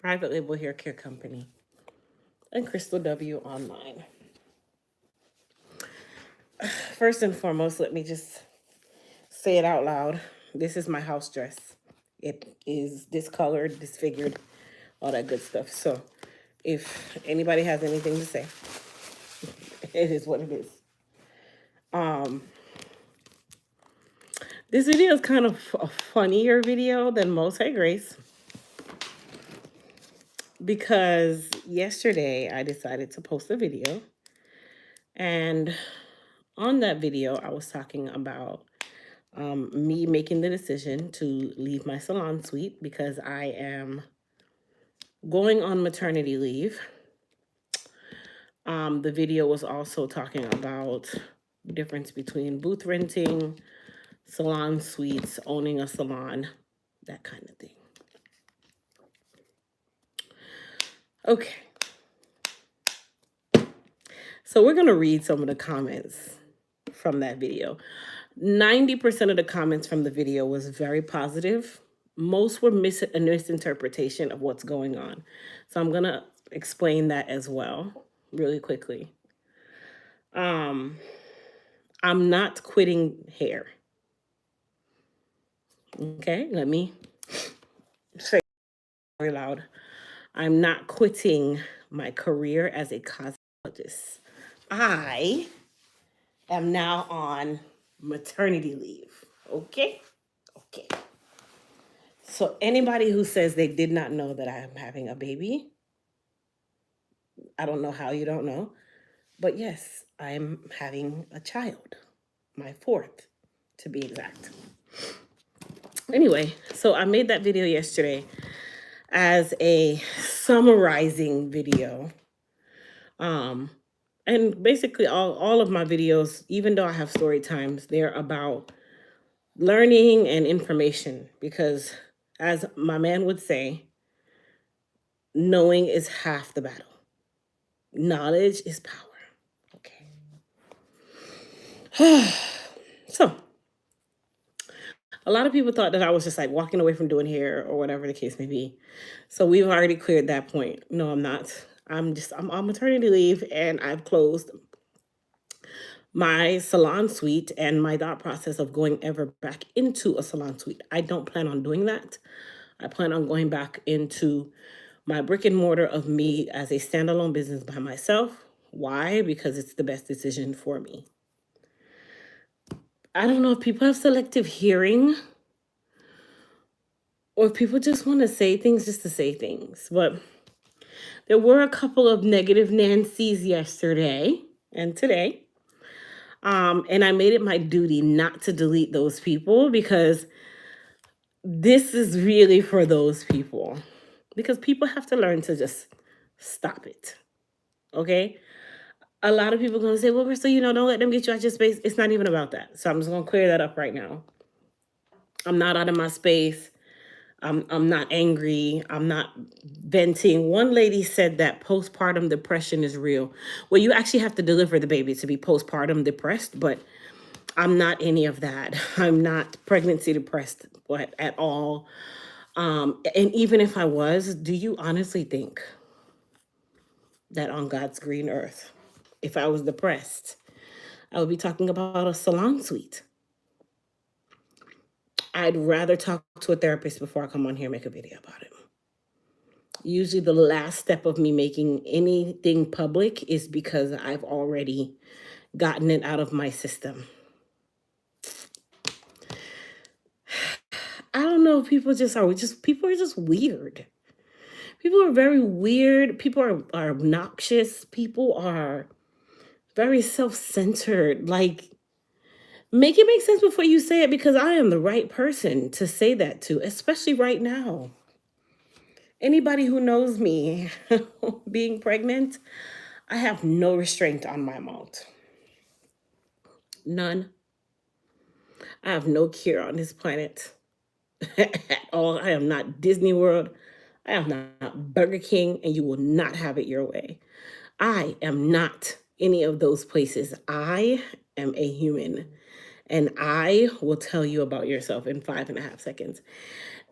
Private Label Hair Care Company, and Crystal W Online. First and foremost, let me just say it out loud. This is my house dress. It is discolored, disfigured, all that good stuff. So if anybody has anything to say, it is what it is. This video is kind of a funnier video than most. Hey, Grace. Because yesterday I decided to post a video. And on that video, I was talking about me making the decision to leave my salon suite because I am going on maternity leave. The video was also talking about the difference between booth renting, salon suites, owning a salon, that kind of thing. Okay. So we're going to read some of the comments from that video. 90% of the comments from the video was very positive. Most were a misinterpretation of what's going on. So I'm going to explain that as well really quickly. I'm not quitting hair. Okay, let me say it very loud. I'm not quitting my career as a cosmetologist. I am now on maternity leave. Okay? Okay. So anybody who says they did not know that I am having a baby, I don't know how you don't know, but yes, I am having a child, my fourth, to be exact. Anyway, so I made that video yesterday as a summarizing video. And basically all of my videos, even though I have story times, they're about learning and information because, as my man would say, knowing is half the battle. Knowledge is power. Okay. So, a lot of people thought that I was just like walking away from doing hair or whatever the case may be. So we've already cleared that point. No, I'm not. I'm on maternity leave and I've closed my salon suite and my thought process of going ever back into a salon suite. I don't plan on doing that. I plan on going back into my brick and mortar of me as a standalone business by myself. Why? Because it's the best decision for me. I don't know if people have selective hearing or if people just want to say things just to say things. But there were a couple of negative Nancys yesterday and today. And I made it my duty not to delete those people because this is really for those people. Because people have to learn to just stop it. Okay? A lot of people are going to say, well, Crystal, don't let them get you out your space. It's not even about that. So I'm just going to clear that up right now. I'm not out of my space. I'm not angry. I'm not venting. One lady said that postpartum depression is real. Well, you actually have to deliver the baby to be postpartum depressed, but I'm not any of that. I'm not pregnancy depressed at all. And even if I was, do you honestly think that on God's green earth, if I was depressed, I would be talking about a salon suite? I'd rather talk to a therapist before I come on here and make a video about it. Usually the last step of me making anything public is because I've already gotten it out of my system. I don't know if people are just weird. People are very weird. People are obnoxious. People are very self-centered. Like, make it make sense before you say it, because I am the right person to say that to, especially right now. Anybody who knows me being pregnant, I have no restraint on my mouth. None. I have no cure on this planet at all. I am not Disney World. I am not Burger King, and you will not have it your way. I am not any of those places. I am a human. And I will tell you about yourself in 5.5 seconds.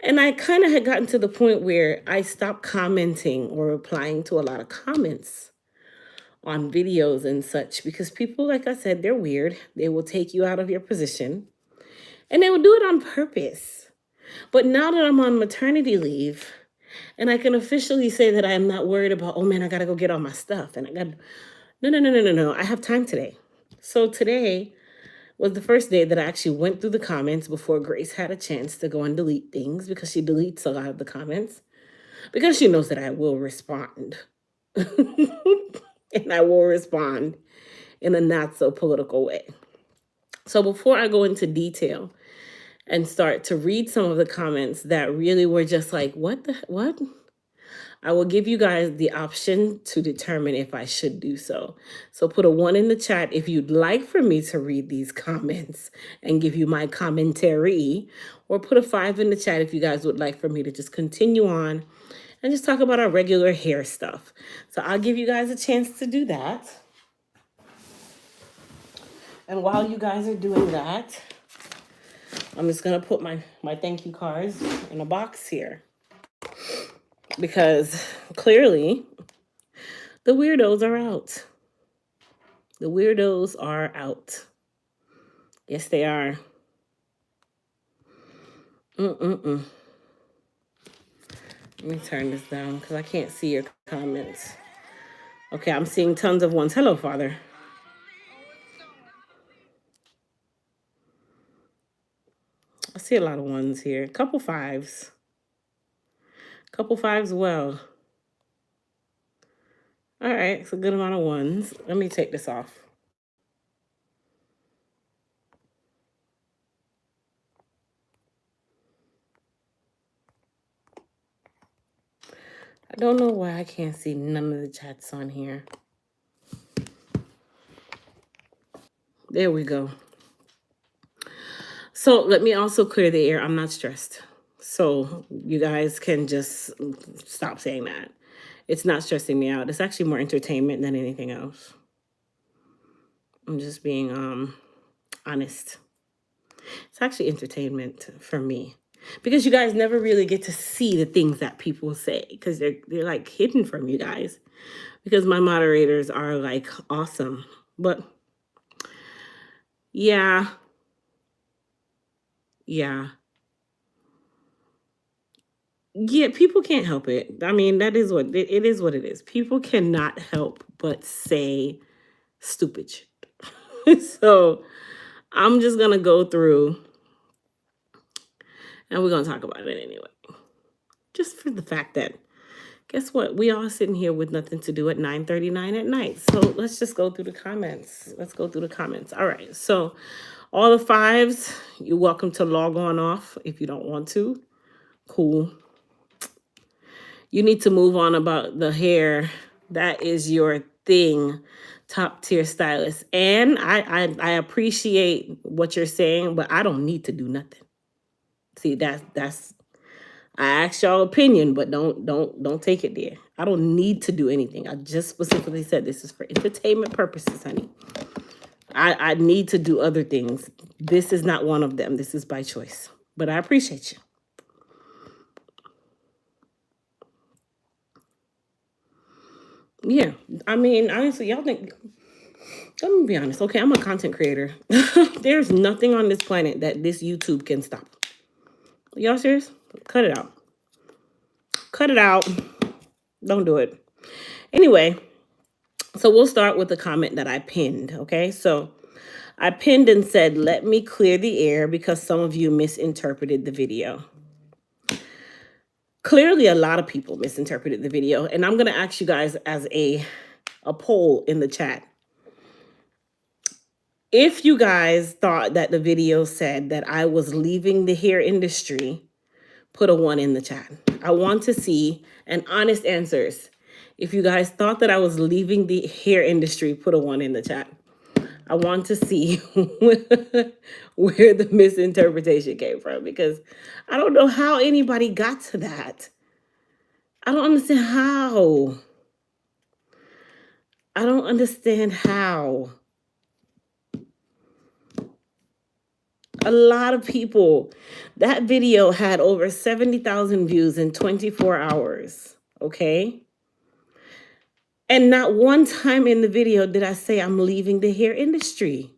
And I kind of had gotten to the point where I stopped commenting or replying to a lot of comments on videos and such because people, like I said, they're weird. They will take you out of your position and they will do it on purpose. But now that I'm on maternity leave and I can officially say that I am not worried about, oh man, I got to go get all my stuff. And I got, no. I have time today. So today was the first day that I actually went through the comments before Grace had a chance to go and delete things because she deletes a lot of the comments because she knows that I will respond. And I will respond in a not so political way. So before I go into detail and start to read some of the comments that really were just like, what? I will give you guys the option to determine if I should do so. So put a 1 in the chat if you'd like for me to read these comments and give you my commentary, or put a 5 in the chat if you guys would like for me to just continue on and just talk about our regular hair stuff. So I'll give you guys a chance to do that. And while you guys are doing that, I'm just going to put my thank you cards in a box here. Because clearly, the weirdos are out. The weirdos are out. Yes, they are. Let me turn this down because I can't see your comments. Okay, I'm seeing tons of ones. Hello, Father. I see a lot of ones here. Couple fives. Couple fives, well. All right, it's a good amount of ones. Let me take this off. I don't know why I can't see none of the chats on here. There we go. So let me also clear the air. I'm not stressed. So you guys can just stop saying that. It's not stressing me out. It's actually more entertainment than anything else. I'm just being honest. It's actually entertainment for me. Because you guys never really get to see the things that people say because they're like hidden from you guys. Because my moderators are like awesome. But yeah. Yeah, people can't help it. I mean, that is what it is what it is. People cannot help but say stupid shit. So I'm just gonna go through and we're gonna talk about it anyway. Just for the fact that guess what? We all sitting here with nothing to do at 9:39 at night. So let's just go through the comments. Let's go through the comments. All right. So all the fives, you're welcome to log on off if you don't want to. Cool. You need to move on about the hair. That is your thing, top tier stylist. And I appreciate what you're saying, but I don't need to do nothing. See, that's I asked y'all opinion, but don't take it there. I don't need to do anything. I just specifically said this is for entertainment purposes, honey. I need to do other things. This is not one of them. This is by choice. But I appreciate you. Yeah, I mean, honestly, y'all think, let me be honest. Okay, I'm a content creator. There's nothing on this planet that this YouTube can stop. Y'all serious? Cut it out. Cut it out. Don't do it. Anyway, so we'll start with the comment that I pinned, okay? So I pinned and said, let me clear the air because some of you misinterpreted the video. Clearly, a lot of people misinterpreted the video, and I'm going to ask you guys as a poll in the chat. If you guys thought that the video said that I was leaving the hair industry, put a 1 in the chat. I want to see an honest answers. If you guys thought that I was leaving the hair industry, put a 1 in the chat. I want to see where the misinterpretation came from because I don't know how anybody got to that. I don't understand how. I don't understand how. A lot of people. That video had over 70,000 views in 24 hours. Okay. And not one time in the video did I say I'm leaving the hair industry.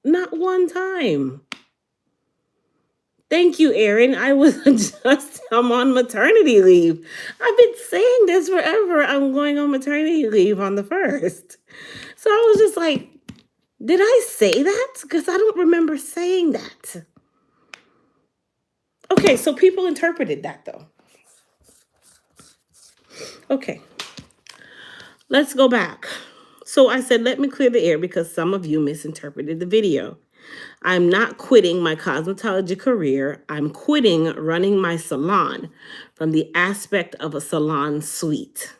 Not one time. Thank you, Erin. I was I'm on maternity leave. I've been saying this forever. I'm going on maternity leave on the 1st. So I was just like, did I say that? Because I don't remember saying that. Okay, so people interpreted that though. Okay, let's go back. So I said, let me clear the air because some of you misinterpreted the video. I'm not quitting my cosmetology career. I'm quitting running my salon from the aspect of a salon suite.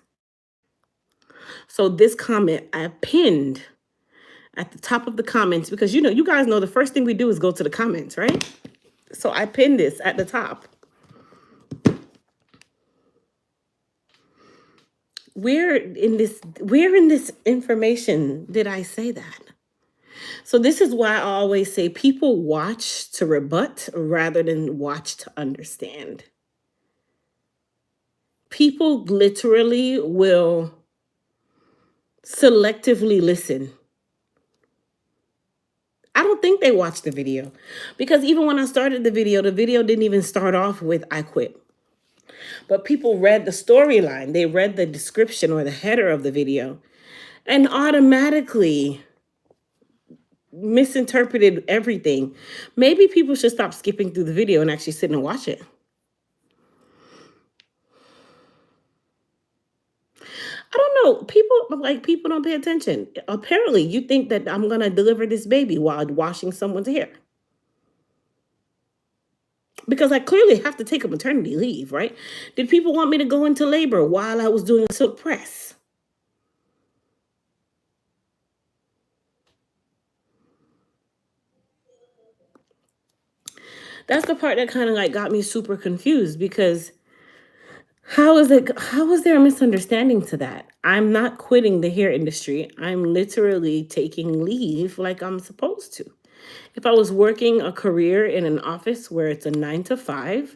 So this comment I pinned at the top of the comments because you guys know the first thing we do is go to the comments, right? So I pinned this at the top. Where in this information did I say that? So this is why I always say people watch to rebut rather than watch to understand. People literally will selectively listen. I don't think they watched the video because even when I started the video didn't even start off with I quit. But people read the storyline, they read the description or the header of the video and automatically misinterpreted everything. Maybe people should stop skipping through the video and actually sit and watch it. I don't know. People don't pay attention. Apparently, you think that I'm going to deliver this baby while washing someone's hair. Because I clearly have to take a maternity leave, right? Did people want me to go into labor while I was doing a silk press? That's the part that kind of got me super confused because how is there a misunderstanding to that? I'm not quitting the hair industry. I'm literally taking leave like I'm supposed to. If I was working a career in an office where it's a 9 to 5,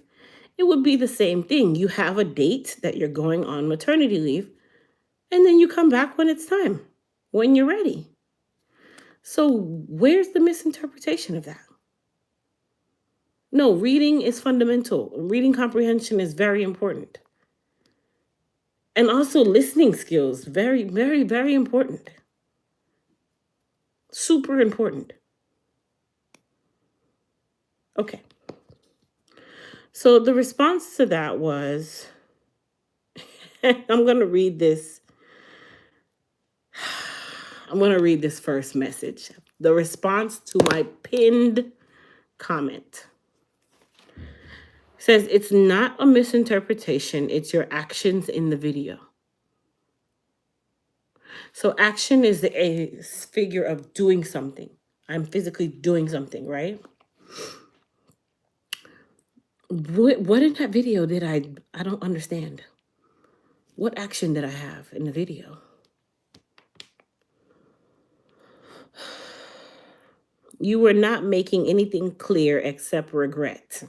it would be the same thing. You have a date that you're going on maternity leave, and then you come back when it's time, when you're ready. So where's the misinterpretation of that? No, reading is fundamental. Reading comprehension is very important. And also listening skills, very, very, very important. Super important. Okay. So the response to that was, I'm going to read this. I'm going to read this first message. The response to my pinned comment says, it's not a misinterpretation. It's your actions in the video. So action is a figure of doing something. I'm physically doing something, right? What in that video did I don't understand. What action did I have in the video? You were not making anything clear except regret.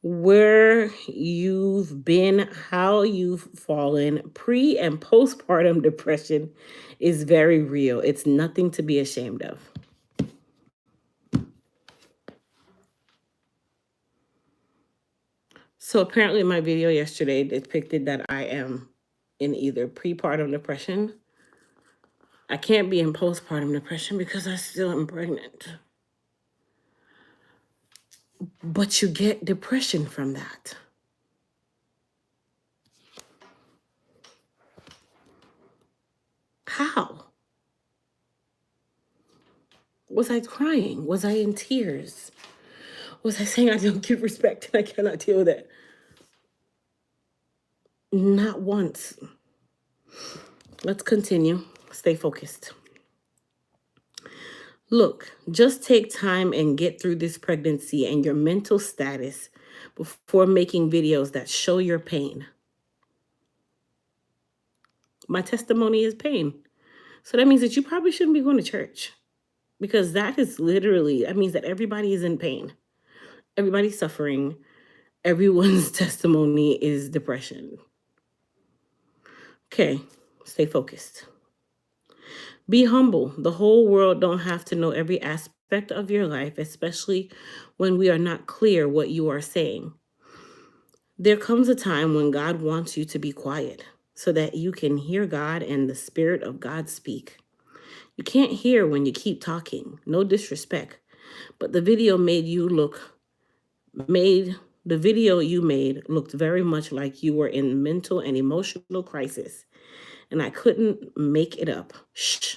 Where you've been, how you've fallen, pre and postpartum depression is very real. It's nothing to be ashamed of. So apparently my video yesterday depicted that I am in either prepartum depression. I can't be in postpartum depression because I still am pregnant. But you get depression from that. How? Was I crying? Was I in tears? Was I saying I don't give respect and I cannot deal with it? Not once. Let's continue. Stay focused. Look, just take time and get through this pregnancy and your mental status before making videos that show your pain. My testimony is pain. So that means that you probably shouldn't be going to church. because that is literally, that means that everybody is in pain, everybody's suffering, everyone's testimony is depression. Okay, stay focused. Be humble. The whole world don't have to know every aspect of your life, especially when we are not clear what you are saying. There comes a time when God wants you to be quiet so that you can hear God and the Spirit of God speak. You can't hear when you keep talking. No disrespect. But made the video you made looked very much like you were in mental and emotional crisis. And I couldn't make it up. Shh.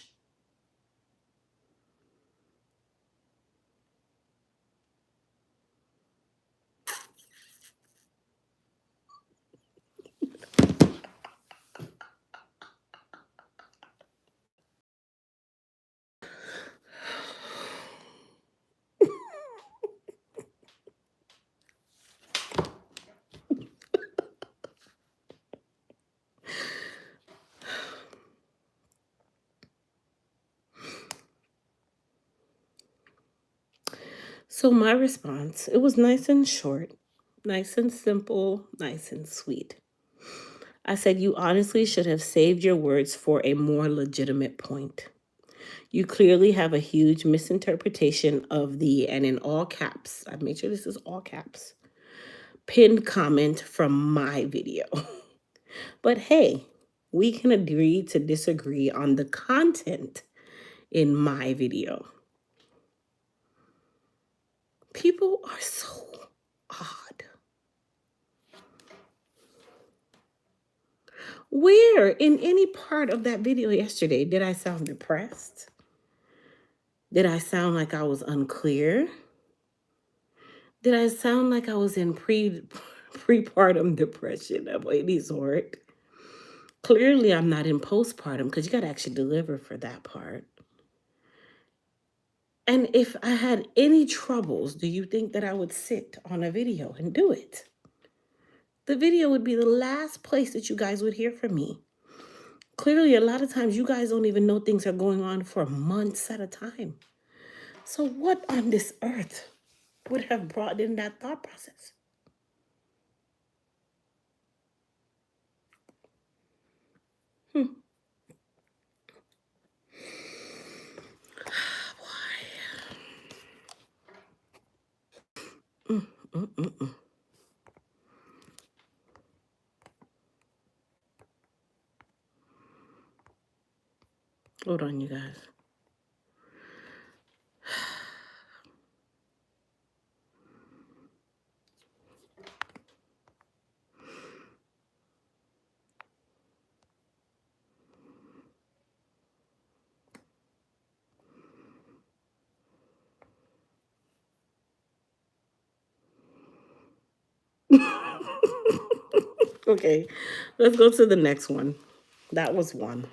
So my response, it was nice and short, nice and simple, nice and sweet. I said, you honestly should have saved your words for a more legitimate point. You clearly have a huge misinterpretation of the, and in all caps, I made sure this is all caps, pinned comment from my video. But hey, we can agree to disagree on the content in my video. People are so odd. Where in any part of that video yesterday did I sound depressed? Did I sound like I was unclear? Did I sound like I was in prepartum depression of any sort? Clearly, I'm not in postpartum because you got to actually deliver for that part. And if I had any troubles, do you think that I would sit on a video and do it? The video would be the last place that you guys would hear from me. Clearly, a lot of times you guys don't even know things are going on for months at a time. So, what on this earth would have brought in that thought process? Hmm. Why? Mm, mm, mm, mm. Hold on, you guys. Okay, let's go to the next one. That was one.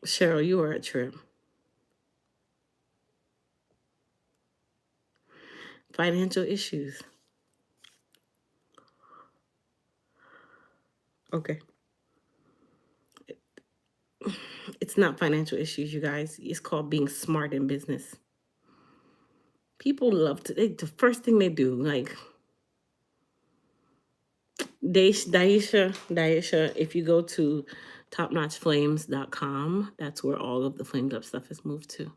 Cheryl, you are a trip. Financial issues. Okay. It's not financial issues, you guys. It's called being smart in business. People love to, the first thing they do, like, Daisha, if you go to topnotchflames.com, that's where all of the Flamed Up stuff is moved to.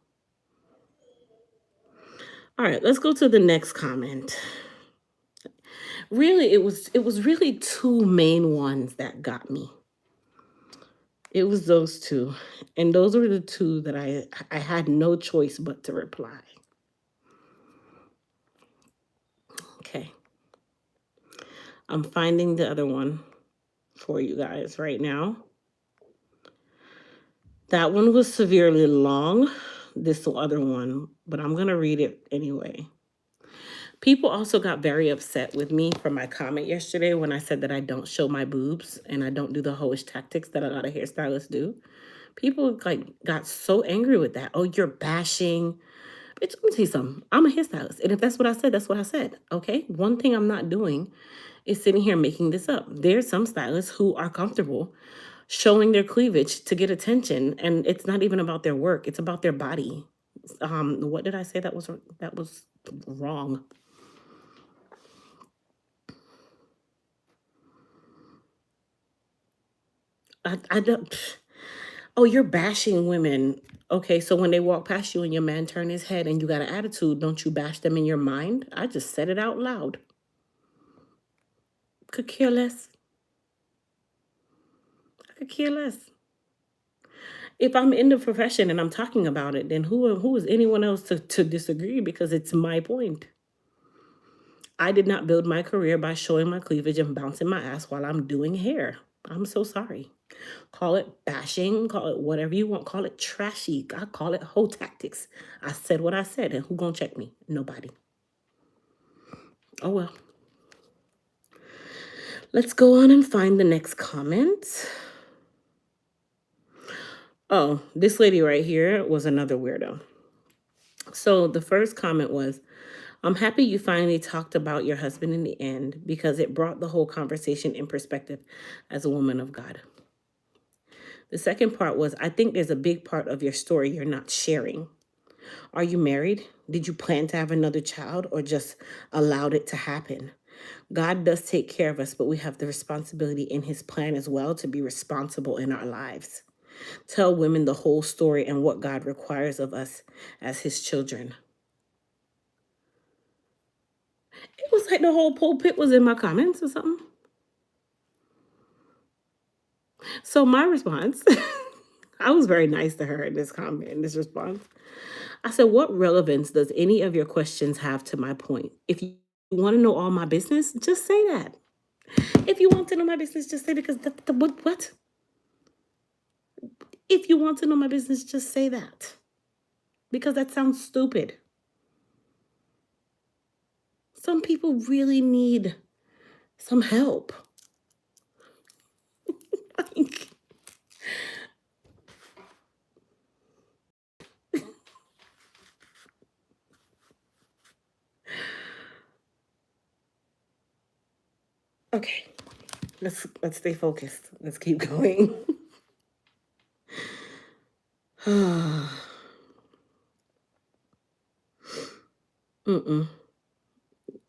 All right, let's go to the next comment. Really, it was really two main ones that got me. It was those two. And those were the two that I had no choice but to reply. Okay. I'm finding the other one for you guys right now. That one was severely long, this other one, but I'm going to read it anyway. People also got very upset with me for my comment yesterday when I said that I don't show my boobs and I don't do the hoish tactics that a lot of hairstylists do. People like got so angry with that. Oh, you're bashing. Bitch, let me tell you something. I'm a hairstylist. And if that's what I said, that's what I said. Okay? One thing I'm not doing is sitting here making this up. There's some stylists who are comfortable showing their cleavage to get attention, and it's not even about their work, it's about their body. What did I say that was wrong? I don't. Oh, you're bashing women. Okay, so when they walk past you and your man turn his head and you got an attitude, don't you bash them in your mind? I just said it out loud. Could care less. I could care less. If I'm in the profession and I'm talking about it, then who is anyone else to disagree? Because it's my point. I did not build my career by showing my cleavage and bouncing my ass while I'm doing hair. I'm so sorry. Call it bashing, call it whatever you want, call it trashy. I call it hoe tactics. I said what I said, and who gonna check me? Nobody. Oh well. Let's go on and find the next comment. Oh, this lady right here was another weirdo. So the first comment was, I'm happy you finally talked about your husband in the end because it brought the whole conversation in perspective as a woman of God. The second part was, I think there's a big part of your story you're not sharing. Are you married? Did you plan to have another child or just allowed it to happen? God does take care of us, but we have the responsibility in his plan as well to be responsible in our lives. Tell women the whole story and what God requires of us as his children. It was like the whole pulpit was in my comments or something. So my response, I was very nice to her in this comment, in this response. I said, what relevance does any of your questions have to my point? If you want to know all my business, just say that. If you want to know my business, just say because what? If you want to know my business, just say that. Because that sounds stupid. Some people really need some help. Like, okay, let's stay focused. Let's keep going. Mm-mm.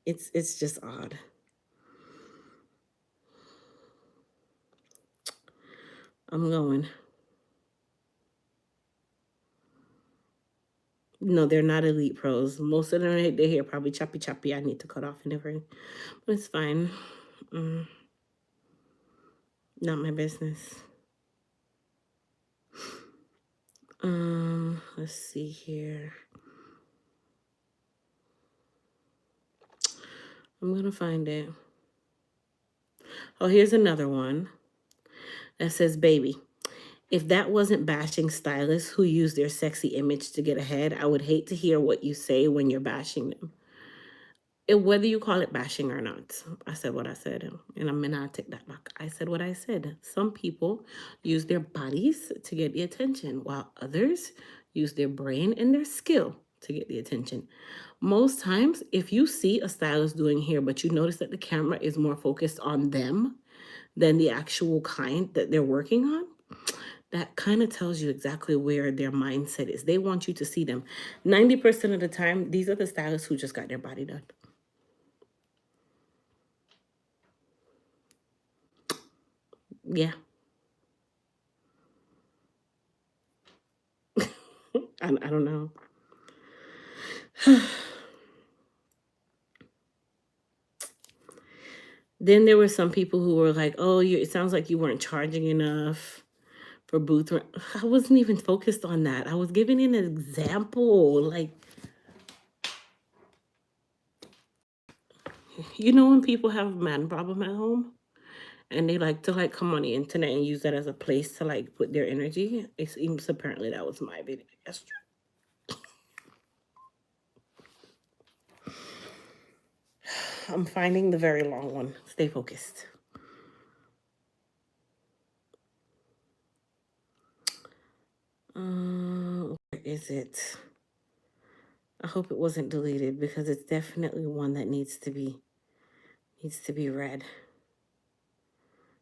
It's just odd. I'm going. No, they're not elite pros. Most of them, their hair probably choppy choppy. I need to cut off and everything. But it's fine. Mm, not my business. Let's see here. I'm gonna find it. Oh, here's another one that says, baby, if that wasn't bashing stylists who use their sexy image to get ahead, I would hate to hear what you say when you're bashing them. Whether you call it bashing or not, I said what I said, and I'm gonna take that back. I said what I said. Some people use their bodies to get the attention, while others use their brain and their skill to get the attention. Most times, if you see a stylist doing hair, but you notice that the camera is more focused on them than the actual kind that they're working on, that kind of tells you exactly where their mindset is. They want you to see them. 90% of the time, these are the stylists who just got their body done. Yeah. I don't know. Then there were some people who were like, oh, it sounds like you weren't charging enough for booth rent. I wasn't even focused on that. I was giving an example. Like, you know when people have a man problem at home and they like to like come on the internet and use that as a place to like put their energy? It seems apparently that was my video yesterday. I'm finding the very long one. Stay focused. Where is it? I hope it wasn't deleted because it's definitely one that needs to be needs to be read.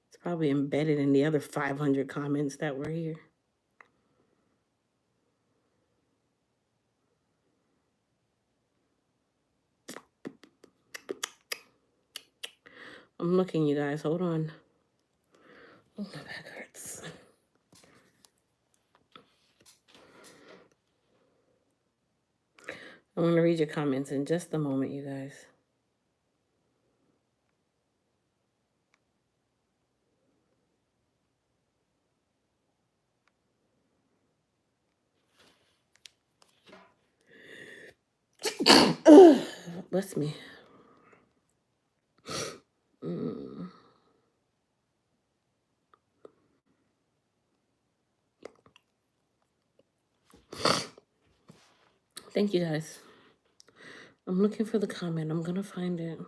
It's probably embedded in the other 500 comments that were here. I'm looking, you guys. Hold on. Oh, my back hurts. I'm going to read your comments in just a moment, you guys. Bless me. Thank you, guys. I'm looking for the comment. I'm going to find it.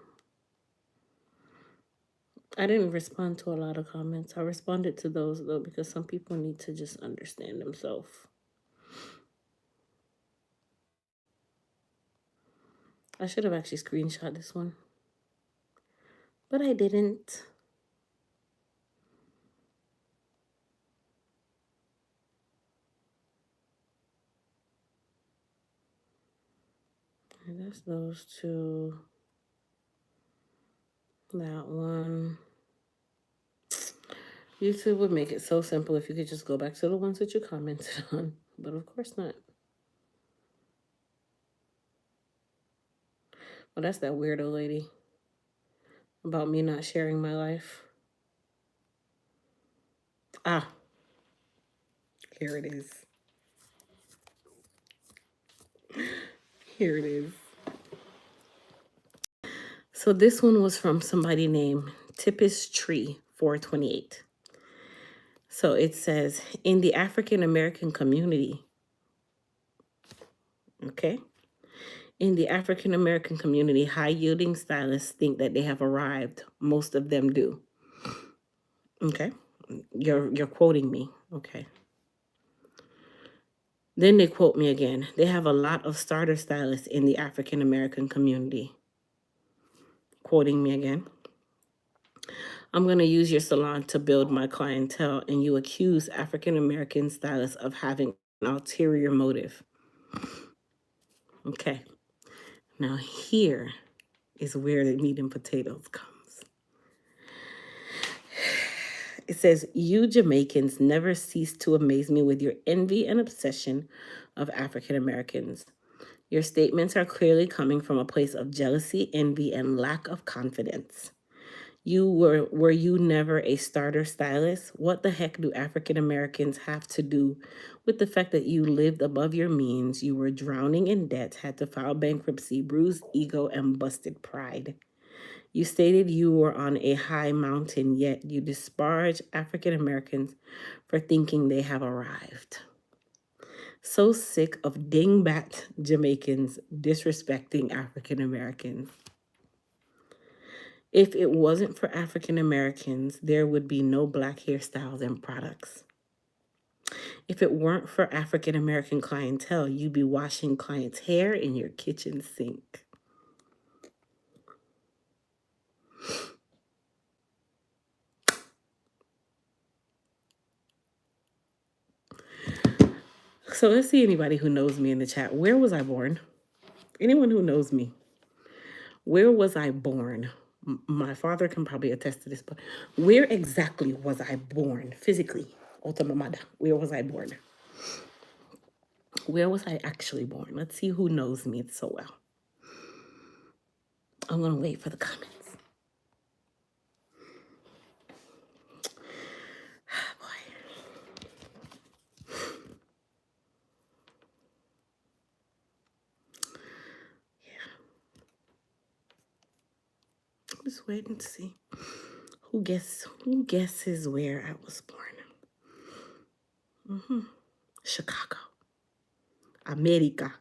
I didn't respond to a lot of comments. I responded to those, though, because some people need to just understand themselves. I should have actually screenshot this one, but I didn't. And that's those two. That one. YouTube would make it so simple if you could just go back to the ones that you commented on, but of course not. Well, that's that weirdo lady about me not sharing my life. Ah, here it is. Here it is. So this one was from somebody named Tippis Tree 428. So it says, in the African American community, okay? In the African American community, high yielding stylists think that they have arrived. Most of them do. Okay? You're quoting me. Okay. Then they quote me again. They have a lot of starter stylists in the African American community. Quoting me again. I'm going to use your salon to build my clientele, and you accuse African American stylists of having an ulterior motive. Okay. Now here is where the meat and potatoes comes. It says, you Jamaicans never cease to amaze me with your envy and obsession of African Americans. Your statements are clearly coming from a place of jealousy, envy, and lack of confidence. Were you never a starter stylist? What the heck do African Americans have to do with the fact that you lived above your means, you were drowning in debt, had to file bankruptcy, bruised ego, and busted pride? You stated you were on a high mountain, yet you disparage African Americans for thinking they have arrived. So sick of dingbat Jamaicans disrespecting African Americans. If it wasn't for African Americans, there would be no black hairstyles and products. If it weren't for African American clientele, you'd be washing clients' hair in your kitchen sink. So let's see anybody who knows me in the chat. Where was I born? Anyone who knows me. Where was I born? My father can probably attest to this, but where exactly was I born physically? Otamamada. Where was I born? Where was I actually born? Let's see who knows me so well. I'm going to wait for the comments. Just waiting to see who guesses where I was born. Chicago, America.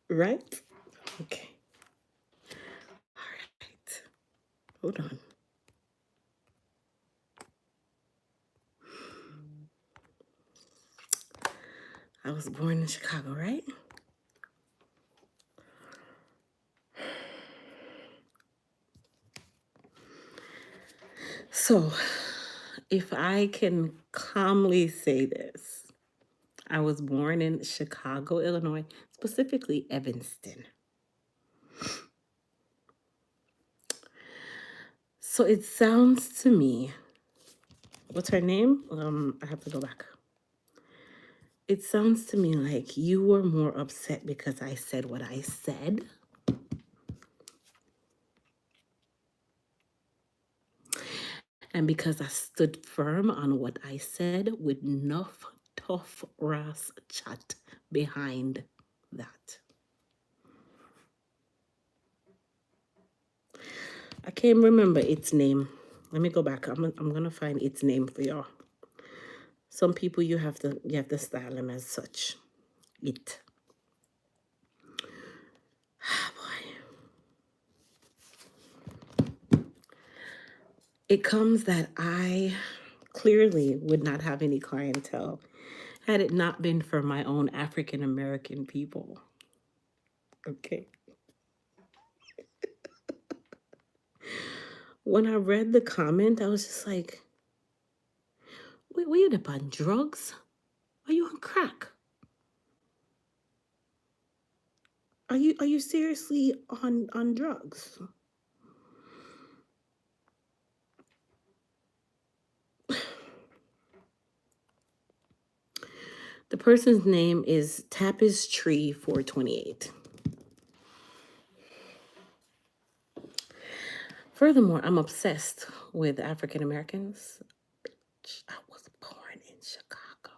Right? Okay. All right. Hold on. I was born in Chicago, right? So, if I can calmly say this, I was born in Chicago, Illinois, specifically Evanston. So it sounds to me, what's her name? I have to go back. It sounds to me like you were more upset because I said what I said. And because I stood firm on what I said with enough tough Ross chat behind that. I can't remember its name. Let me go back. I'm gonna find its name for y'all. Some people you have to style them as such. It. Ah, boy. It comes that I clearly would not have any clientele had it not been for my own African American people. Okay. When I read the comment, I was just like, wait, were you up on drugs? Are you on crack? Are you seriously on drugs? The person's name is Tapestry 428. Furthermore, I'm obsessed with African Americans. I was born in Chicago.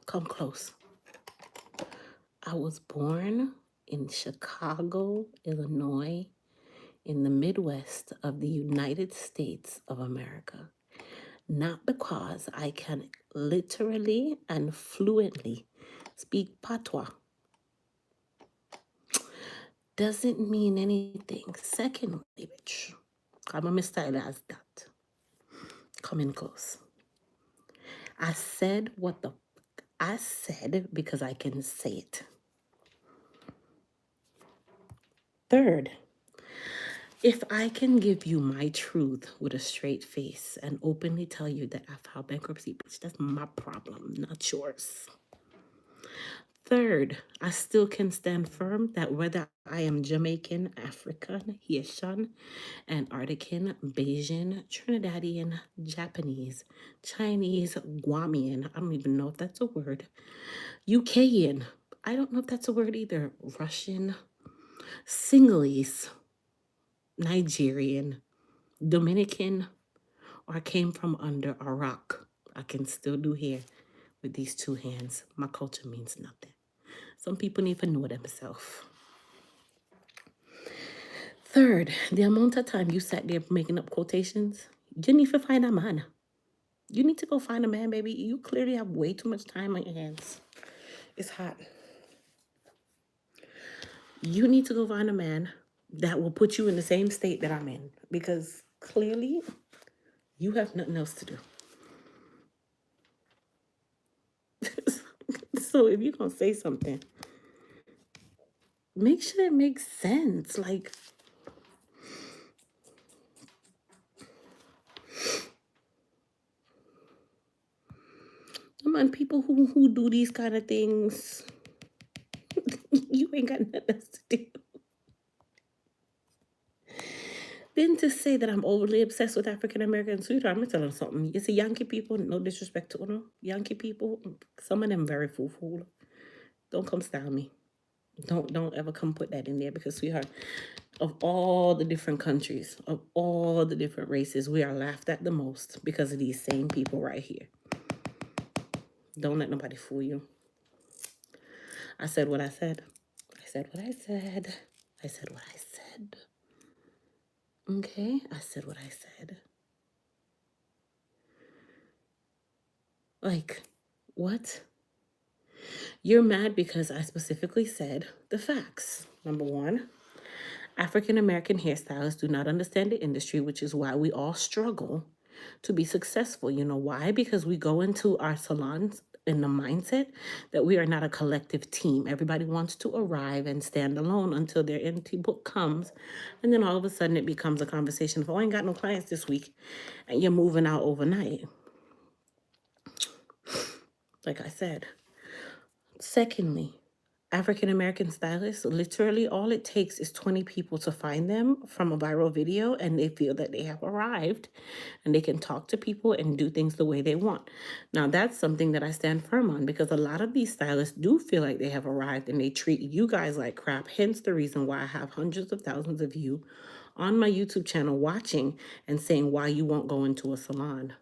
Come close. I was born in Chicago, Illinois, in the Midwest of the United States of America. Not because I can literally and fluently speak patois. Doesn't mean anything. Secondly, bitch, I'm a mistyle as that. Coming close. I said what the I said because I can say it. Third, if I can give you my truth with a straight face and openly tell you that I filed bankruptcy, bitch, that's my problem, not yours. Third, I still can stand firm that whether I am Jamaican, African, Haitian, Antarctican, Bayesian, Trinidadian, Japanese, Chinese, Guamian, I don't even know if that's a word, UKian, I don't know if that's a word either, Russian, Sinhalese, Nigerian, Dominican, or came from under a rock, I can still do hair with these two hands. My culture means nothing. Some people need to know themselves. Third, the amount of time you sat there making up quotations, you need to find a man. You need to go find a man, baby. You clearly have way too much time on your hands. It's hot. You need to go find a man that will put you in the same state that I'm in because clearly you have nothing else to do. So if you're going to say something, make sure it makes sense. Like, come on, people who do these kind of things, you ain't got nothing else to do. Then to say that I'm overly obsessed with African American sweetheart, I'm gonna tell them something. You see, Yankee people, no disrespect to them, Yankee people, some of them very fool. Don't come style me. Don't ever come put that in there because sweetheart, of all the different countries, of all the different races, we are laughed at the most because of these same people right here. Don't let nobody fool you. I said what I said. I said what I said. I said what I said. Okay, I said what I said. Like, what? You're mad because I specifically said the facts. Number one, African American hairstylists do not understand the industry, which is why we all struggle to be successful. You know why? Because we go into our salons in the mindset that we are not a collective team. Everybody wants to arrive and stand alone until their empty book comes. And then all of a sudden it becomes a conversation of, oh, I ain't got no clients this week. And you're moving out overnight. Like I said. Secondly, African American stylists, literally all it takes is 20 people to find them from a viral video, and they feel that they have arrived and they can talk to people and do things the way they want. Now, that's something that I stand firm on, because a lot of these stylists do feel like they have arrived and they treat you guys like crap. Hence the reason why I have hundreds of thousands of you on my YouTube channel watching and saying why you won't go into a salon.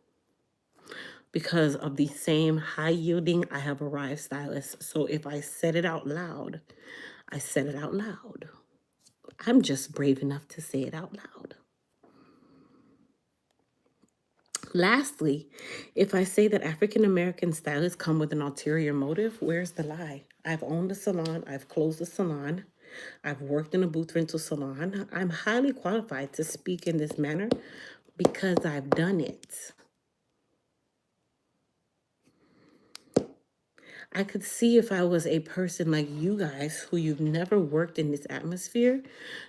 Because of the same high yielding I have arrived stylists. So if I said it out loud, I said it out loud. I'm just brave enough to say it out loud. Lastly, if I say that African American stylists come with an ulterior motive, where's the lie? I've owned a salon, I've closed a salon, I've worked in a booth rental salon. I'm highly qualified to speak in this manner because I've done it. I could see if I was a person like you guys who you've never worked in this atmosphere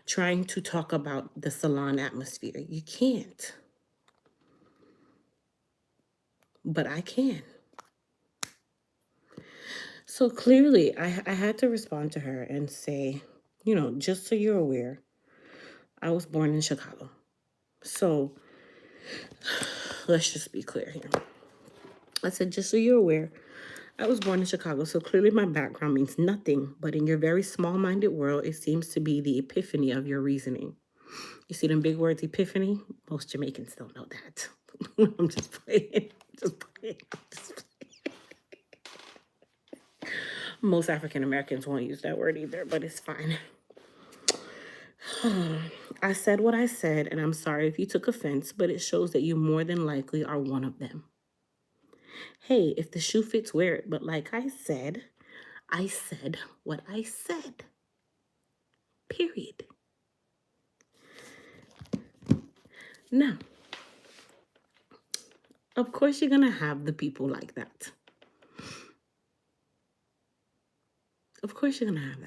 trying to talk about the salon atmosphere. You can't. But I can. So clearly, I had to respond to her and say, just so you're aware, I was born in Chicago. So let's just be clear here. I said, just so you're aware, I was born in Chicago, so clearly my background means nothing, but in your very small-minded world, it seems to be the epiphany of your reasoning. You see them big words, epiphany? Most Jamaicans don't know that. I'm just playing. Just playing. Most African Americans won't use that word either, but it's fine. I said what I said, and I'm sorry if you took offense, but it shows that you more than likely are one of them. Hey, if the shoe fits, wear it. But like I said what I said. Period. Now, of course, you're going to have the people like that. Of course, you're going to have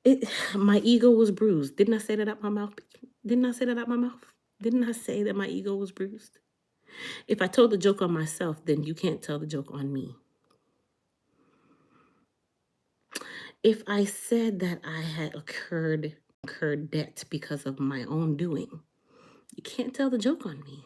that. My ego was bruised. Didn't I say that out my mouth? Didn't I say that out my mouth? Didn't I say that my ego was bruised? If I told the joke on myself, then you can't tell the joke on me. If I said that I had incurred debt because of my own doing, you can't tell the joke on me.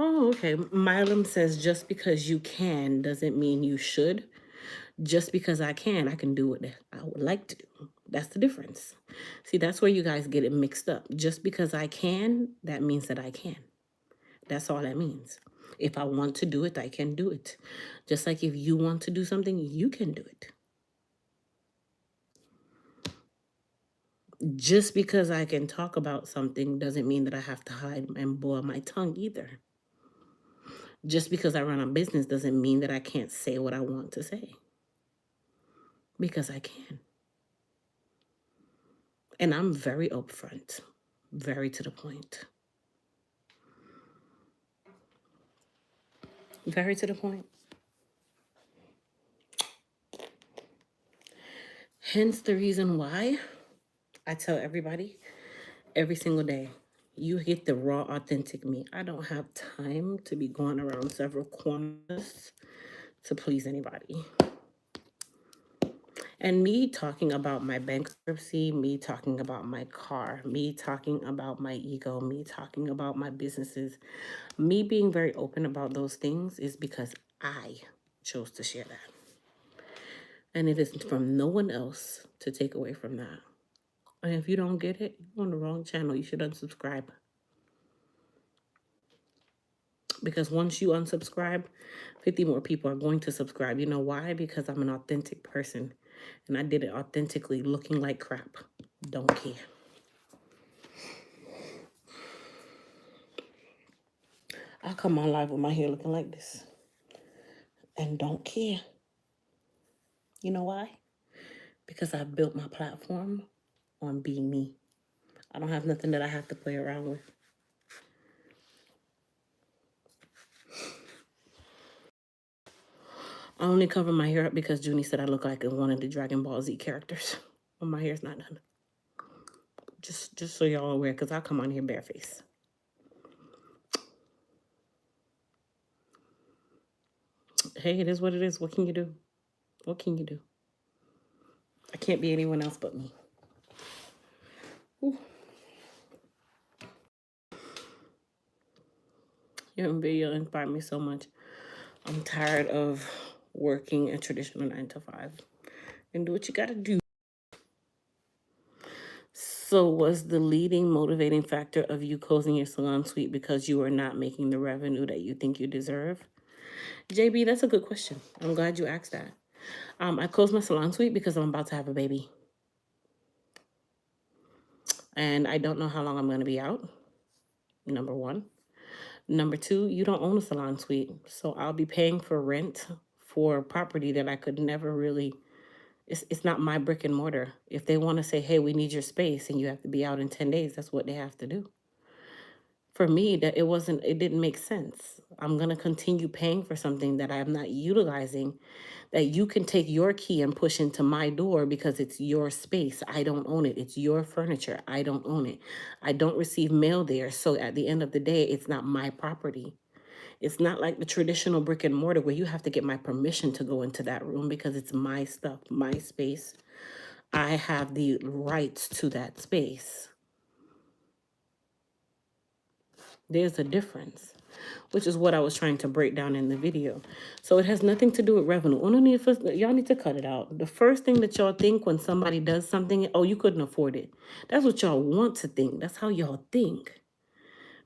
Oh, okay. Milam says just because you can doesn't mean you should. Just because I can do what I would like to do. That's the difference. See, that's where you guys get it mixed up. Just because I can, that means that I can. That's all that means. If I want to do it, I can do it. Just like if you want to do something, you can do it. Just because I can talk about something doesn't mean that I have to hide and boil my tongue either. Just because I run a business doesn't mean that I can't say what I want to say. Because I can. And I'm very upfront, very to the point. Very to the point. Hence the reason why I tell everybody every single day, you get the raw, authentic me. I don't have time to be going around several corners to please anybody. And me talking about my bankruptcy, me talking about my car, me talking about my ego, me talking about my businesses, me being very open about those things is because I chose to share that. And it is from no one else to take away from that. And if you don't get it, you're on the wrong channel. You should unsubscribe. Because once you unsubscribe, 50 more people are going to subscribe. You know why? Because I'm an authentic person. And I did it authentically, looking like crap. Don't care. I come on live with my hair looking like this and don't care. You know why? Because I've built my platform on being me. I don't have nothing that I have to play around with. I only cover my hair up because Junie said I look like one of the Dragon Ball Z characters. Well, my hair's not done. Just so y'all aware, because I come on here bareface. Hey, it is what it is. What can you do? What can you do? I can't be anyone else but me. Ooh. Your video inspired me so much. I'm tired of working a traditional 9 to 5. And do what you gotta do. So was the leading motivating factor of you closing your salon suite because you are not making the revenue that you think you deserve? JB, that's a good question. I'm glad you asked that. I closed my salon suite because I'm about to have a baby. And I don't know how long I'm going to be out, number one. Number two, you don't own a salon suite. So I'll be paying for rent for property that I could never really, it's not my brick and mortar. If they want to say, hey, we need your space and you have to be out in 10 days, that's what they have to do. For me, it didn't make sense. I'm going to continue paying for something that I'm not utilizing, that you can take your key and push into my door because it's your space. I don't own it. It's your furniture. I don't own it. I don't receive mail there. So at the end of the day, it's not my property. It's not like the traditional brick and mortar where you have to get my permission to go into that room because it's my stuff, my space. I have the rights to that space. There's a difference, which is what I was trying to break down in the video. So it has nothing to do with revenue. Y'all need to cut it out. The first thing that y'all think when somebody does something, oh, you couldn't afford it. That's what y'all want to think. That's how y'all think.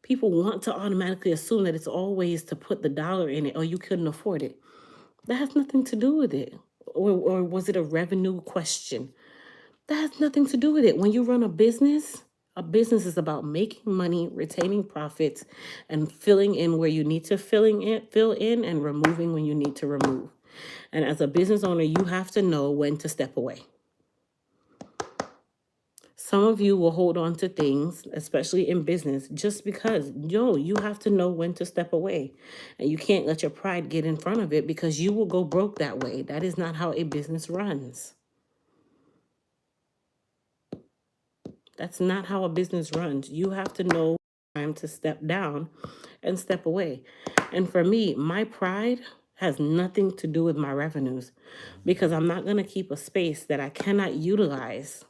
People want to automatically assume that it's always to put the dollar in it. Oh, you couldn't afford it. That has nothing to do with it. Or was it a revenue question? That has nothing to do with it. When you run a business is about making money, retaining profits, and filling in where you need to fill in, and removing when you need to remove. And as a business owner, you have to know when to step away. Some of you will hold on to things, especially in business, just because, you have to know when to step away. And you can't let your pride get in front of it because you will go broke that way. That is not how a business runs. That's not how a business runs. You have to know time to step down and step away. And for me, my pride has nothing to do with my revenues because I'm not going to keep a space that I cannot utilize.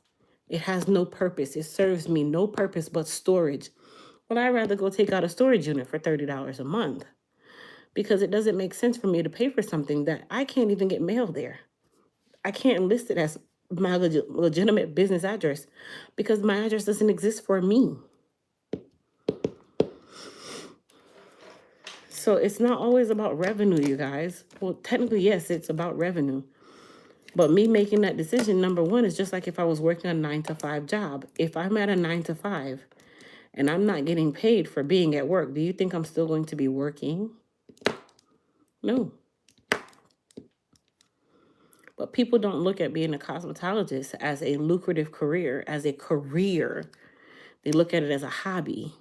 It has no purpose. It serves me no purpose but storage. But I'd rather go take out a storage unit for $30 a month because it doesn't make sense for me to pay for something that I can't even get mail there. I can't list it as my legitimate business address because my address doesn't exist for me. So it's not always about revenue, you guys. Well, technically, yes, it's about revenue. But me making that decision, number one, is just like if I was working a 9 to 5 job. If I'm at a 9 to 5 and I'm not getting paid for being at work, do you think I'm still going to be working? No. But people don't look at being a cosmetologist as a lucrative career, as a career. They look at it as a hobby.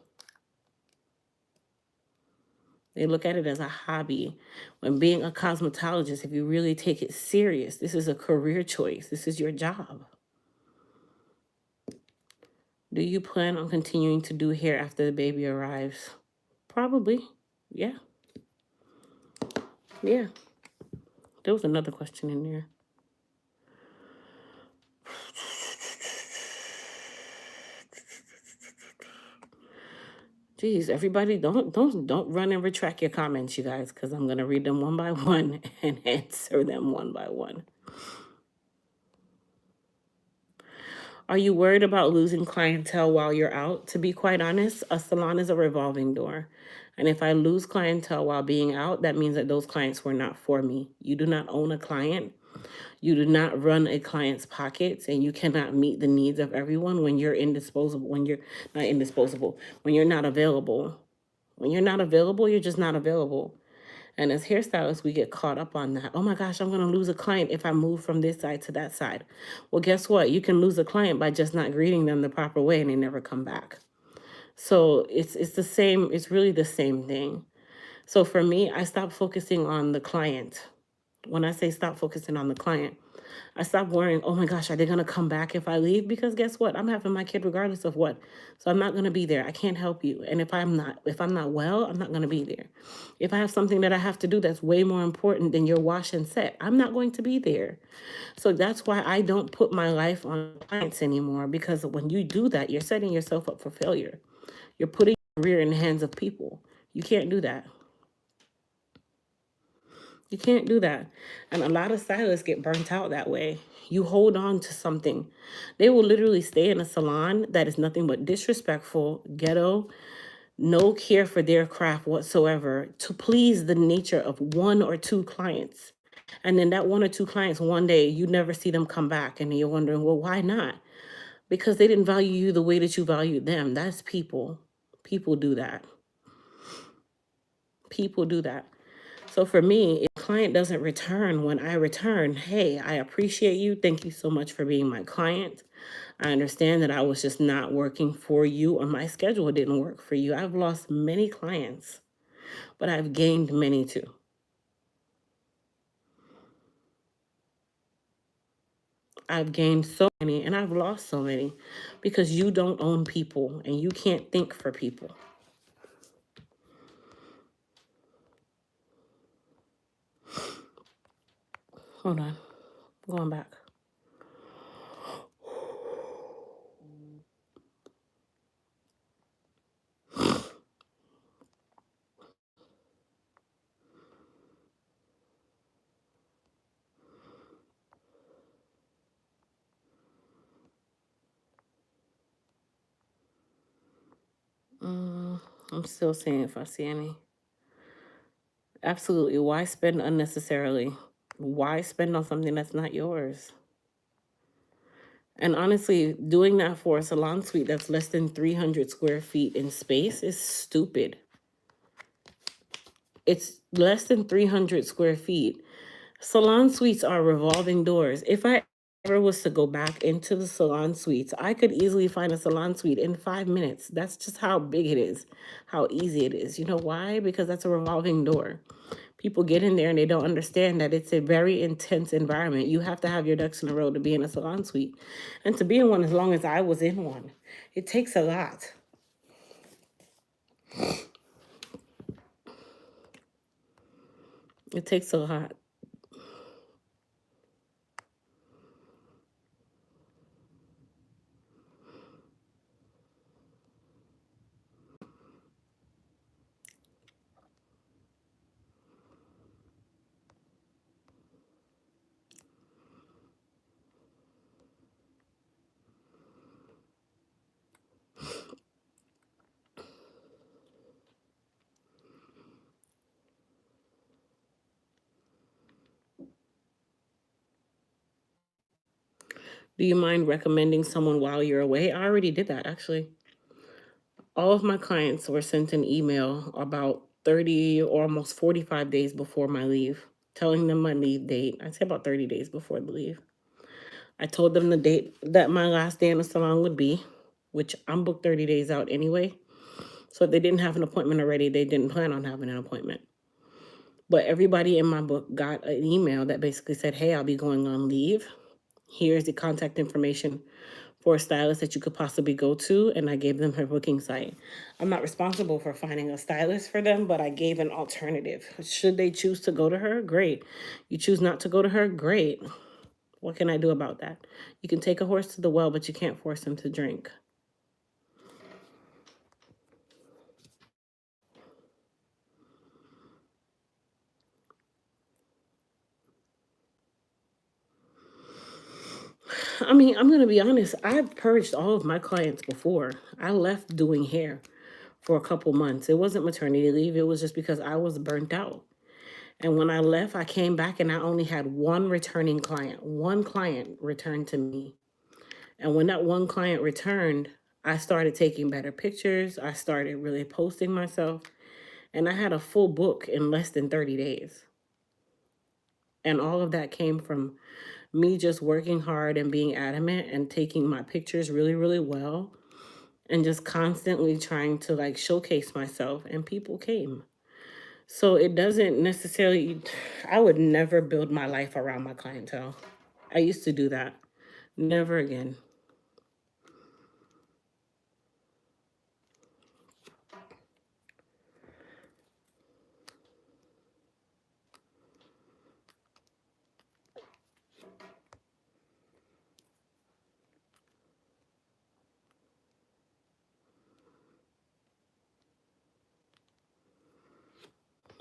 They look at it as a hobby. When being a cosmetologist, if you really take it serious, this is a career choice. This is your job. Do you plan on continuing to do hair after the baby arrives? Probably. Yeah. Yeah. There was another question in there. Geez, everybody, don't run and retract your comments, you guys, because I'm gonna read them one by one and answer them one by one. Are you worried about losing clientele while you're out? To be quite honest, a salon is a revolving door. And if I lose clientele while being out, that means that those clients were not for me. You do not own a client. You do not run a client's pockets, and you cannot meet the needs of everyone when you're indisposable, when you're not indisposable, when you're not available. When you're not available, you're just not available. And as hairstylists, we get caught up on that. Oh my gosh, I'm going to lose a client if I move from this side to that side. Well, guess what? You can lose a client by just not greeting them the proper way and they never come back. So it's the same, it's really the same thing. So for me, I stopped focusing on the client. When I say stop focusing on the client, I stopped worrying, oh my gosh, are they going to come back if I leave? Because guess what? I'm having my kid regardless of what. So I'm not going to be there. I can't help you. And if I'm not well, I'm not going to be there. If I have something that I have to do that's way more important than your wash and set, I'm not going to be there. So that's why I don't put my life on clients anymore, because when you do that, you're setting yourself up for failure. You're putting your career in the hands of people. You can't do that. You can't do that. And a lot of stylists get burnt out that way. You hold on to something. They will literally stay in a salon that is nothing but disrespectful, ghetto, no care for their craft whatsoever, to please the nature of one or two clients. And then that one or two clients, one day you never see them come back, and you're wondering, well, why not? Because they didn't value you the way that you valued them. That's people. People do that. People do that. So for me, if a client doesn't return when I return, hey, I appreciate you. Thank you so much for being my client. I understand that I was just not working for you, or my schedule didn't work for you. I've lost many clients, but I've gained many too. I've gained so many and I've lost so many, because you don't own people and you can't think for people. Hold on, going back. I'm still seeing if I see any. Absolutely. Why spend unnecessarily? Why spend on something that's not yours? And honestly, doing that for a salon suite that's less than 300 square feet in space is stupid. It's less than 300 square feet. Salon suites are revolving doors. If I ever was to go back into the salon suites, I could easily find a salon suite in 5 minutes. That's just how big it is, how easy it is. You know why? Because that's a revolving door. People get in there and they don't understand that it's a very intense environment. You have to have your ducks in a row to be in a salon suite. And to be in one as long as I was in one, it takes a lot. It takes a lot. Do you mind recommending someone while you're away? I already did that, actually. All of my clients were sent an email about 30 or almost 45 days before my leave, telling them my leave date. I'd say about 30 days before the leave. I told them the date that my last day in the salon would be, which I'm booked 30 days out anyway. So if they didn't have an appointment already, they didn't plan on having an appointment. But everybody in my book got an email that basically said, hey, I'll be going on leave. Here's the contact information for a stylist that you could possibly go to. And I gave them her booking site. I'm not responsible for finding a stylist for them, but I gave an alternative. Should they choose to go to her? Great. You choose not to go to her? Great. What can I do about that? You can take a horse to the well, but you can't force him to drink. I mean, I'm going to be honest. I've purged all of my clients before. I left doing hair for a couple months. It wasn't maternity leave. It was just because I was burnt out. And when I left, I came back and I only had one returning client. One client returned to me. And when that one client returned, I started taking better pictures. I started really posting myself. And I had a full book in less than 30 days. And all of that came from me just working hard and being adamant and taking my pictures really, really well and just constantly trying to like showcase myself, and people came. So it doesn't necessarily, I would never build my life around my clientele. I used to do that. Never again.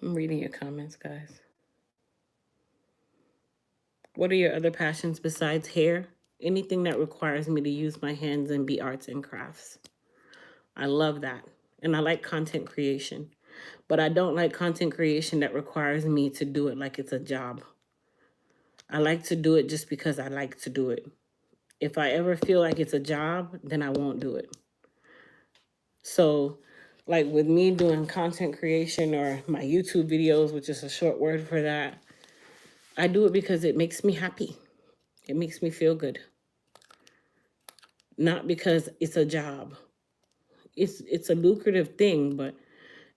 I'm reading your comments, guys. What are your other passions besides hair? Anything that requires me to use my hands and be arts and crafts. I love that. And I like content creation. But I don't like content creation that requires me to do it like it's a job. I like to do it just because I like to do it. If I ever feel like it's a job, then I won't do it. So, like with me doing content creation or my YouTube videos, which is a short word for that, I do it because it makes me happy. It makes me feel good. Not because it's a job. It's a lucrative thing, but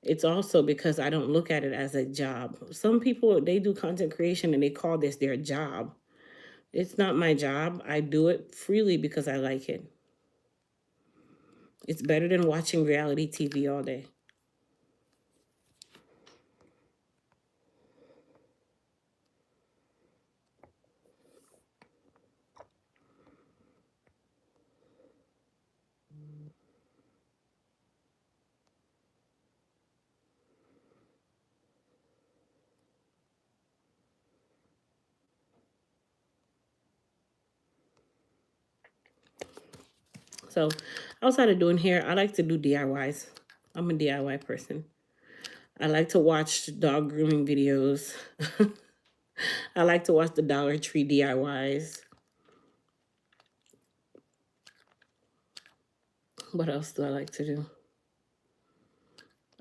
it's also because I don't look at it as a job. Some people, they do content creation and they call this their job. It's not my job. I do it freely because I like it. It's better than watching reality TV all day. So outside of doing hair, I like to do DIYs. I'm a DIY person. I like to watch dog grooming videos. I like to watch the Dollar Tree DIYs. What else do I like to do?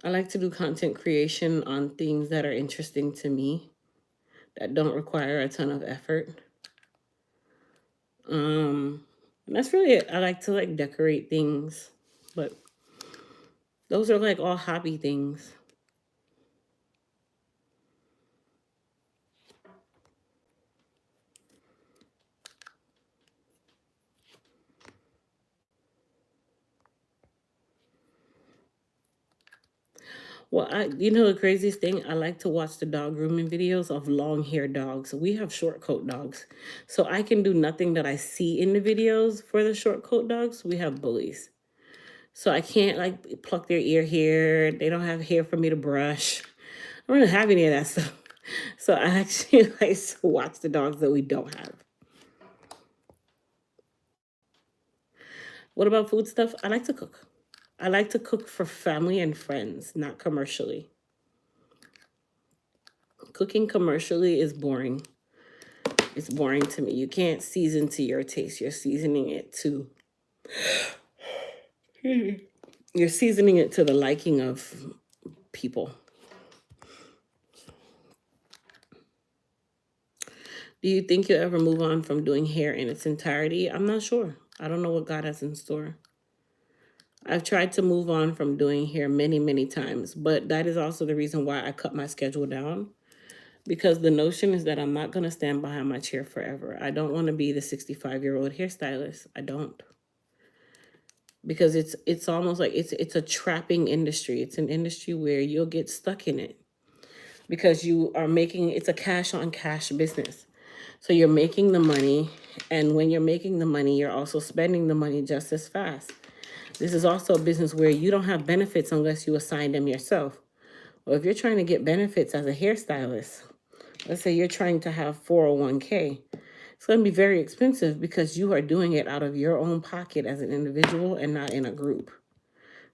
I like to do content creation on things that are interesting to me, that don't require a ton of effort. And that's really it. I like to like decorate things, but those are like all hobby things. Well, the craziest thing, I like to watch the dog grooming videos of long hair dogs. We have short coat dogs. So I can do nothing that I see in the videos for the short coat dogs. We have bullies. So I can't like pluck their ear hair. They don't have hair for me to brush. I don't really have any of that stuff. So I actually like to watch the dogs that we don't have. What about food stuff? I like to cook. I like to cook for family and friends, not commercially. Cooking commercially is boring. It's boring to me. You can't season to your taste. You're seasoning it to the liking of people. Do you think you'll ever move on from doing hair in its entirety? I'm not sure. I don't know what God has in store. I've tried to move on from doing hair many, many times, but that is also the reason why I cut my schedule down. Because the notion is that I'm not going to stand behind my chair forever. I don't want to be the 65-year-old hairstylist. I don't. Because it's almost like it's a trapping industry. It's an industry where you'll get stuck in it because it's a cash on cash business. So you're making the money, and when you're making the money, you're also spending the money just as fast. This is also a business where you don't have benefits unless you assign them yourself. Well, if you're trying to get benefits as a hairstylist, let's say you're trying to have 401k, it's going to be very expensive because you are doing it out of your own pocket as an individual and not in a group.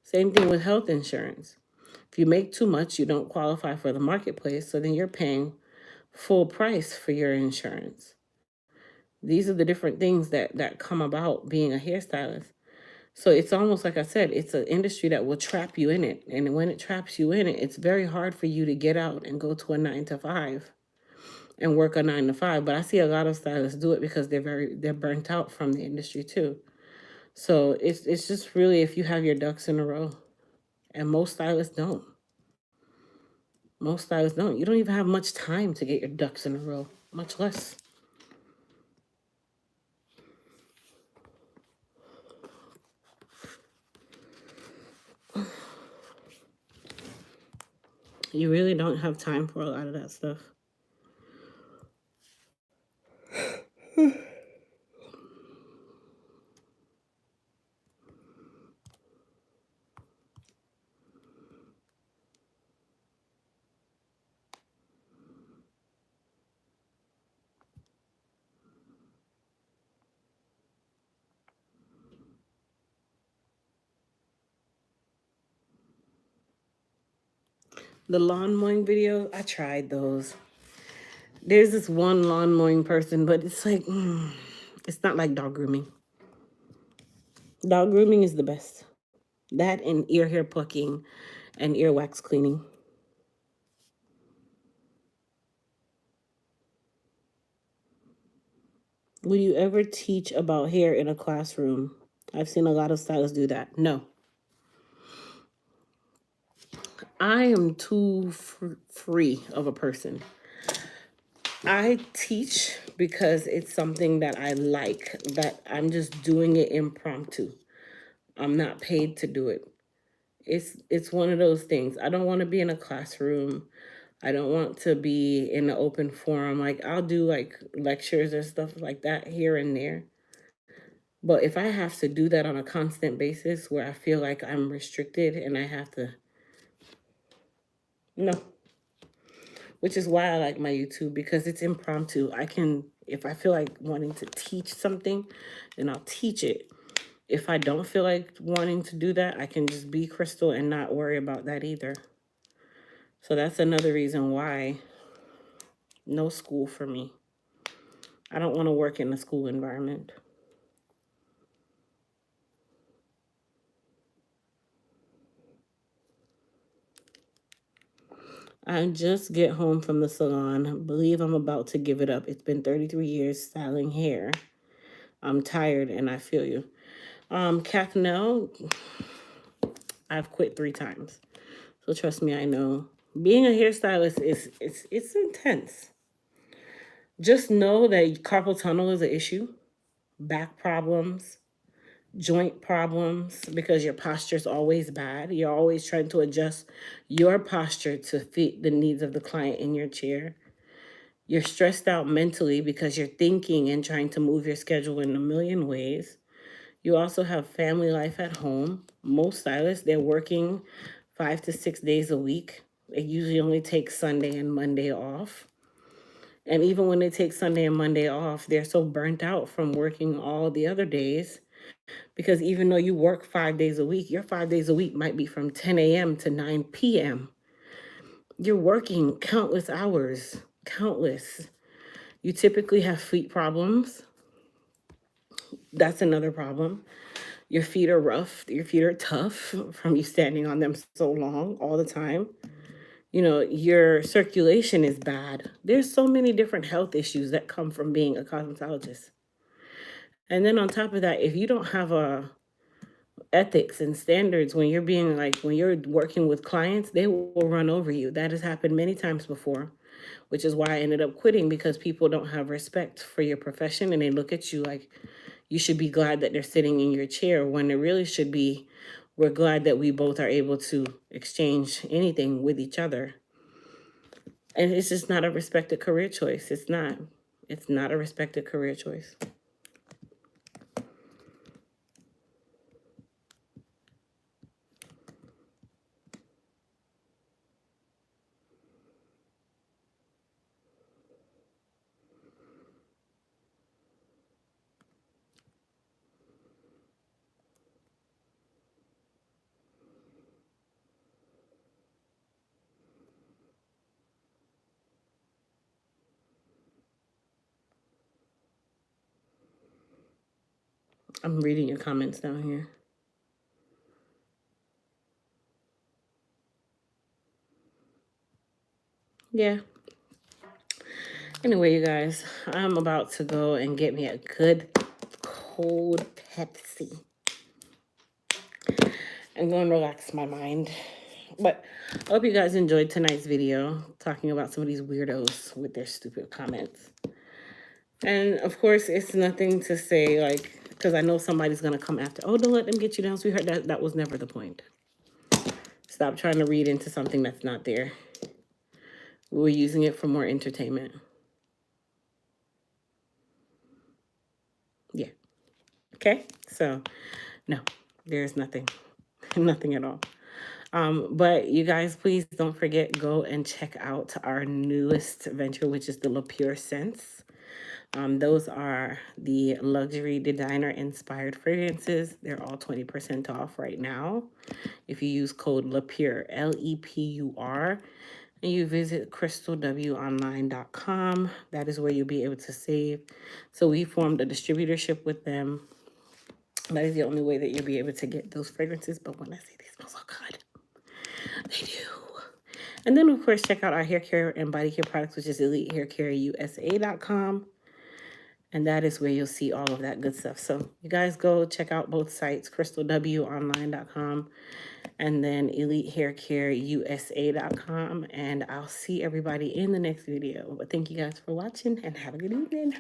Same thing with health insurance. If you make too much, you don't qualify for the marketplace, so then you're paying full price for your insurance. These are the different things that come about being a hairstylist. So it's almost like I said, it's an industry that will trap you in it. And when it traps you in it, it's very hard for you to get out and go to a 9 to 5 and work a 9 to 5. But I see a lot of stylists do it because they're burnt out from the industry too. So it's just really if you have your ducks in a row. And most stylists don't. Most stylists don't. You don't even have much time to get your ducks in a row, much less. You really don't have time for a lot of that stuff. The lawn mowing video, I tried those. There's this one lawn mowing person, but it's like, it's not like dog grooming. Dog grooming is the best. That and ear hair plucking and earwax cleaning. Would you ever teach about hair in a classroom? I've seen a lot of stylists do that. No. I am too free of a person. I teach because it's something that I like, that I'm just doing it impromptu. I'm not paid to do it. It's one of those things. I don't want to be in a classroom. I don't want to be in an open forum. Like I'll do like lectures or stuff like that here and there. But if I have to do that on a constant basis where I feel like I'm restricted and I have to, no. Which is why I like my YouTube because it's impromptu. I can, if I feel like wanting to teach something, then I'll teach it. If I don't feel like wanting to do that, I can just be Crystal and not worry about that either. So that's another reason why no school for me. I don't want to work in a school environment. I just get home from the salon. I believe I'm about to give it up. It's been 33 years styling hair. I'm tired and I feel you. Kath, no, I've quit 3 times. So trust me, I know. Being a hairstylist is it's intense. Just know that carpal tunnel is an issue, back problems, joint problems, because your posture is always bad. You're always trying to adjust your posture to fit the needs of the client in your chair. You're stressed out mentally because you're thinking and trying to move your schedule in a million ways. You also have family life at home. Most stylists, they're working 5 to 6 days a week. It usually only takes Sunday and Monday off. And even when they take Sunday and Monday off, they're so burnt out from working all the other days. Because even though you work 5 days a week, your 5 days a week might be from 10 a.m. to 9 p.m. You're working countless hours, countless. You typically have feet problems. That's another problem. Your feet are rough. Your feet are tough from you standing on them so long all the time. You know, your circulation is bad. There's so many different health issues that come from being a cosmetologist. And then on top of that, if you don't have a ethics and standards when you're being like when you're working with clients, they will run over you. That has happened many times before, which is why I ended up quitting because people don't have respect for your profession and they look at you like you should be glad that they're sitting in your chair when it really should be we're glad that we both are able to exchange anything with each other. And it's just not a respected career choice. It's not. It's not a respected career choice. I'm reading your comments down here. Yeah. Anyway, you guys, I'm about to go and get me a good cold Pepsi and go and relax my mind. But I hope you guys enjoyed tonight's video talking about some of these weirdos with their stupid comments. And of course, it's nothing to say, like, because I know somebody's going to come after, oh, don't let them get you down, sweetheart. That was never the point. Stop trying to read into something that's not there. We were using it for more entertainment. Yeah. Okay? So, no, there's nothing. Nothing at all. But you guys, please don't forget, go and check out our newest venture, which is the La Pure Scents. Those are the luxury designer inspired fragrances. They're all 20% off right now. If you use code LEPUR, LEPUR, and you visit crystalwonline.com, that is where you'll be able to save. So we formed a distributorship with them. That is the only way that you'll be able to get those fragrances. But when I say they smell so good, they do. And then, of course, check out our hair care and body care products, which is EliteHairCareUSA.com. And that is where you'll see all of that good stuff. So you guys go check out both sites, crystalwonline.com and then EliteHairCareUSA.com. And I'll see everybody in the next video. But thank you guys for watching and have a good evening.